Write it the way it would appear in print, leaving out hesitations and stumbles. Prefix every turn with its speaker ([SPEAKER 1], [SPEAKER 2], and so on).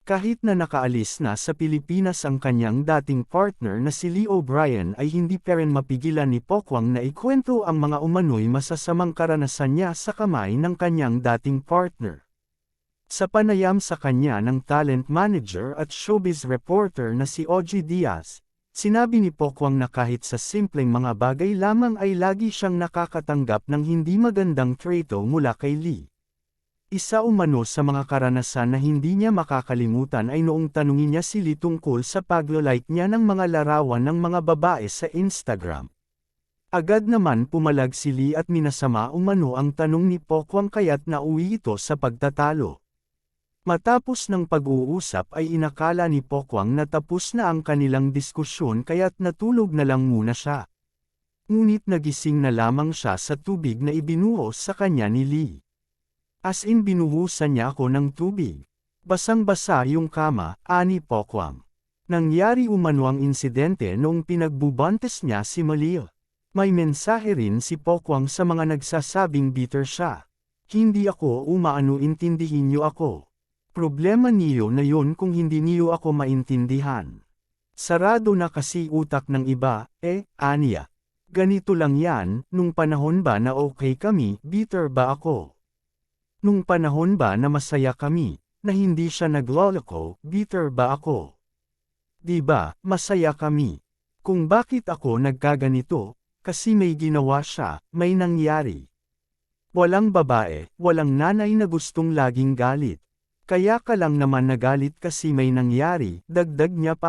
[SPEAKER 1] Kahit na nakaalis na sa Pilipinas ang kanyang dating partner na si Lee O'Brien ay hindi pa rin mapigilan ni Pokwang na ikwento ang mga umano'y masasamang karanasan niya sa kamay ng kanyang dating partner. Sa panayam sa kanya ng talent manager at showbiz reporter na si Ogie Diaz, sinabi ni Pokwang na kahit sa simpleng mga bagay lamang ay lagi siyang nakakatanggap ng hindi magandang trato mula kay Lee. Isa umano sa mga karanasan na hindi niya makakalimutan ay noong tanungin niya si Lee tungkol sa paglo-like niya ng mga larawan ng mga babae sa Instagram. Agad naman pumalag si Lee at minasama umano ang tanong ni Pokwang kaya't nauwi ito sa pagtatalo. Matapos ng pag-uusap ay inakala ni Pokwang na tapos na ang kanilang diskusyon kaya't natulog na lang muna siya. Ngunit nagising na lamang siya sa tubig na ibinuhos sa kanya ni Lee. As in binuhusan niya ako ng tubig. Basang-basa yung kama, ani Pokwang. Nangyari umano ang insidente noong pinagbubuntis niya si Malia. May mensahe rin si Pokwang sa mga nagsasabing bitter siya. Hindi ako umaano intindihin niyo ako. Problema niyo na yun kung hindi niyo ako maintindihan. Sarado na kasi utak ng iba, aniya. Ganito lang yan, nung panahon ba na okay kami, bitter ba ako? Nung panahon ba na masaya kami, na hindi siya nagloloko, bitter ba ako? Diba, masaya kami. Kung bakit ako nagkaganito, kasi may ginawa siya, may nangyari. Walang babae, walang nanay na gustong laging galit. Kaya ka lang naman nagalit kasi may nangyari, dagdag niya pa.